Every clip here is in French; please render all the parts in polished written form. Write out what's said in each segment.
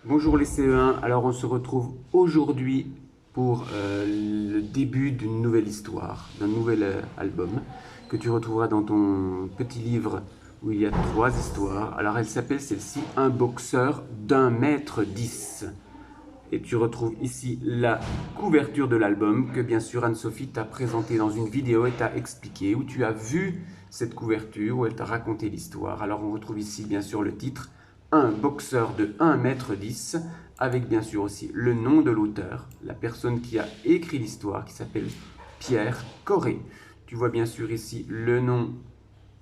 Bonjour les CE1, alors on se retrouve aujourd'hui pour le début d'une nouvelle histoire, d'un nouvel album que tu retrouveras dans ton petit livre où il y a 3 histoires. Alors elle s'appelle celle-ci Un boxeur d'1,10 m. Et tu retrouves ici la couverture de l'album que bien sûr Anne-Sophie t'a présenté dans une vidéo et t'a expliqué, où tu as vu cette couverture, où elle t'a raconté l'histoire. Alors on retrouve ici bien sûr le titre, Un boxeur de 1,10 m, avec bien sûr aussi le nom de l'auteur, la personne qui a écrit l'histoire, qui s'appelle Pierre Corré. Tu vois bien sûr ici le nom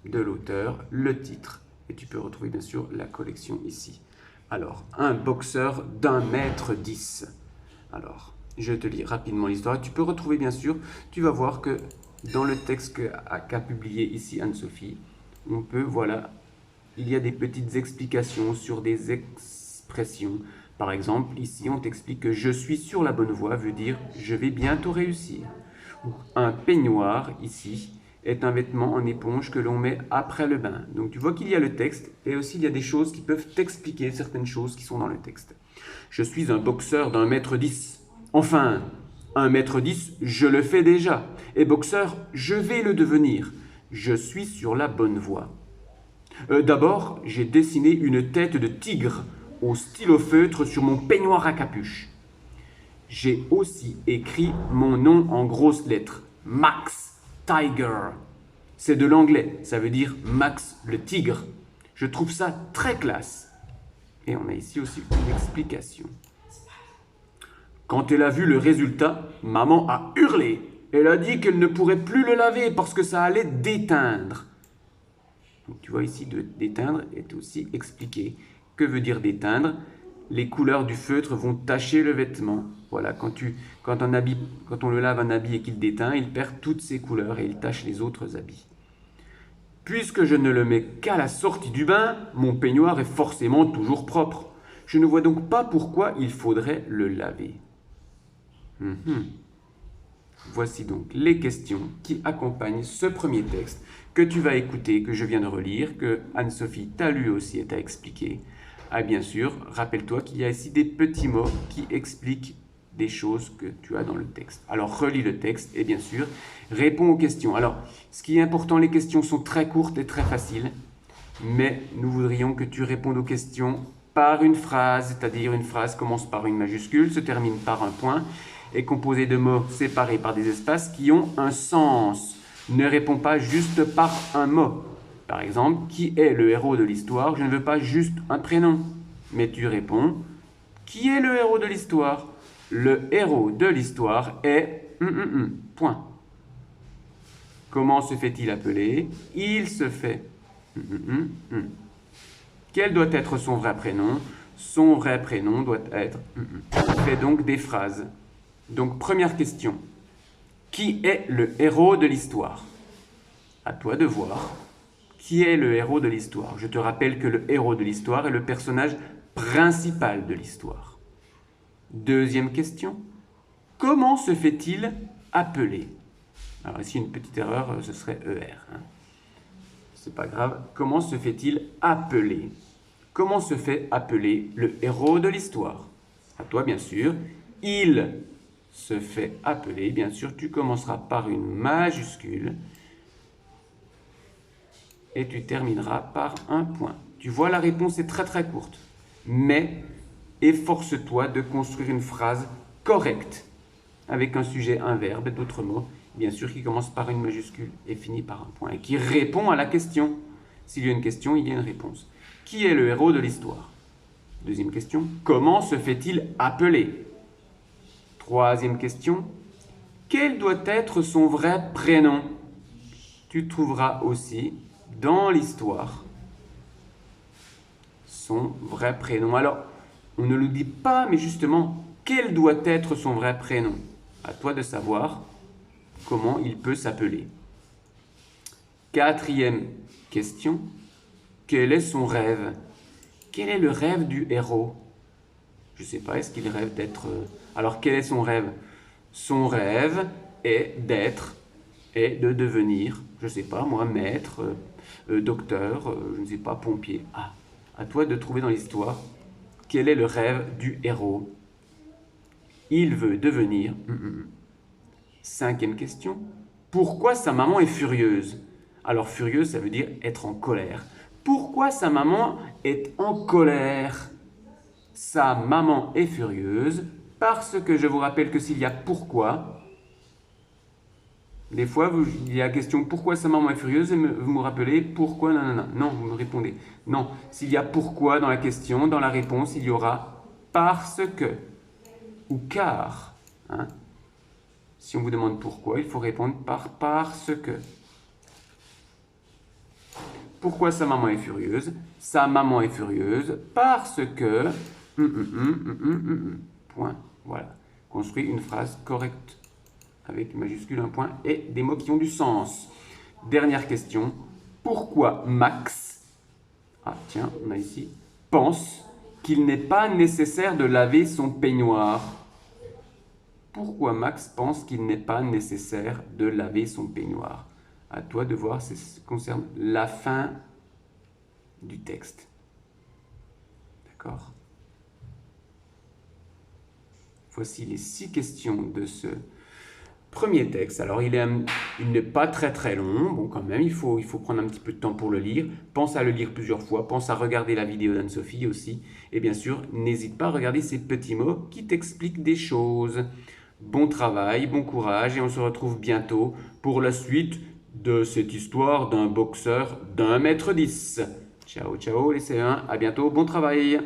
de l'auteur, le titre, et tu peux retrouver bien sûr la collection ici. Alors, un boxeur d'1,10 m. Alors, je te lis rapidement l'histoire. Tu peux retrouver bien sûr, tu vas voir que dans le texte qu'a publié ici Anne-Sophie, on peut, voilà, il y a des petites explications sur des expressions. Par exemple, ici on t'explique que je suis sur la bonne voie veut dire je vais bientôt réussir. Ou un peignoir ici est un vêtement en éponge que l'on met après le bain. Donc tu vois qu'il y a le texte et aussi il y a des choses qui peuvent t'expliquer certaines choses qui sont dans le texte. Je suis un boxeur d'1,10 m. Enfin, 1,10 m, je le fais déjà. Et boxeur, je vais le devenir. Je suis sur la bonne voie. D'abord, j'ai dessiné une tête de tigre au stylo feutre sur mon peignoir à capuche. J'ai aussi écrit mon nom en grosses lettres, Max Tiger. C'est de l'anglais, ça veut dire Max le tigre. Je trouve ça très classe. Et on a ici aussi une explication. Quand elle a vu le résultat, maman a hurlé. Elle a dit qu'elle ne pourrait plus le laver parce que ça allait déteindre. Donc tu vois ici, d'éteindre est aussi expliqué. Que veut dire déteindre? Les couleurs du feutre vont tacher le vêtement. Voilà, quand on le lave un habit et qu'il déteint, il perd toutes ses couleurs et il tache les autres habits. Puisque je ne le mets qu'à la sortie du bain, mon peignoir est forcément toujours propre. Je ne vois donc pas pourquoi il faudrait le laver. Voici donc les questions qui accompagnent ce premier texte que tu vas écouter, que je viens de relire, que Anne-Sophie t'a lu aussi et t'a expliqué. Ah bien sûr, rappelle-toi qu'il y a ici des petits mots qui expliquent des choses que tu as dans le texte. Alors relis le texte et bien sûr, réponds aux questions. Alors, ce qui est important, les questions sont très courtes et très faciles, mais nous voudrions que tu répondes aux questions par une phrase, c'est-à-dire une phrase commence par une majuscule, se termine par un point, est composée de mots séparés par des espaces qui ont un sens. Ne réponds pas juste par un mot. Par exemple, qui est le héros de l'histoire? Je ne veux pas juste un prénom. Mais tu réponds, qui est le héros de l'histoire? Le héros de l'histoire est... Point. Comment se fait-il appeler? Il se fait... Quel doit être son vrai prénom? Son vrai prénom doit être... Fais donc des phrases. Donc, première question. Qui est le héros de l'histoire? À toi de voir. Qui est le héros de l'histoire? Je te rappelle que le héros de l'histoire est le personnage principal de l'histoire. Deuxième question. Comment se fait-il appeler? Alors ici, une petite erreur, ce serait ER. C'est pas grave. Comment se fait-il appeler? Comment se fait appeler le héros de l'histoire? À toi, bien sûr. Il se fait appeler, bien sûr, tu commenceras par une majuscule et tu termineras par un point. Tu vois, la réponse est très très courte, mais efforce-toi de construire une phrase correcte avec un sujet, un verbe, d'autres mots, bien sûr, qui commence par une majuscule et finit par un point et qui répond à la question. S'il y a une question, il y a une réponse. Qui est le héros de l'histoire? Deuxième question, comment se fait-il appeler? Troisième question, quel doit être son vrai prénom? Tu trouveras aussi dans l'histoire son vrai prénom. Alors, on ne le dit pas, mais justement, quel doit être son vrai prénom? À toi de savoir comment il peut s'appeler. Quatrième question, quel est son rêve? Quel est le rêve du héros? Je ne sais pas, est-ce qu'il rêve d'être... Alors, quel est son rêve? Son rêve est d'être et de devenir, je ne sais pas moi, maître, docteur, je ne sais pas, pompier. Ah, à toi de trouver dans l'histoire Quel est le rêve du héros? Il veut devenir... Cinquième question. Pourquoi sa maman est furieuse? Alors furieuse, ça veut dire être en colère. Pourquoi sa maman est en colère? Sa maman est furieuse parce que je vous rappelle que s'il y a pourquoi, des fois il y a la question pourquoi sa maman est furieuse et vous me rappelez pourquoi non, vous me répondez non. S'il y a pourquoi dans la question, dans la réponse, il y aura parce que ou car. Hein? Si on vous demande pourquoi, il faut répondre par parce que. Pourquoi sa maman est furieuse? Sa maman est furieuse parce que... Point. Voilà. Construis une phrase correcte avec majuscule, un point et des mots qui ont du sens. Dernière question. Pourquoi Max, ah tiens, on a ici, pense qu'il n'est pas nécessaire de laver son peignoir? Pourquoi Max pense qu'il n'est pas nécessaire de laver son peignoir? À toi de voir, ça concerne la fin du texte. D'accord? Voici les 6 questions de ce premier texte. Alors, il n'est pas très long. Bon, quand même, il faut prendre un petit peu de temps pour le lire. Pense à le lire plusieurs fois. Pense à regarder la vidéo d'Anne-Sophie aussi. Et bien sûr, n'hésite pas à regarder ces petits mots qui t'expliquent des choses. Bon travail, bon courage et on se retrouve bientôt pour la suite de cette histoire d'un boxeur d'1,10 m. Ciao, ciao les C1, à bientôt, bon travail!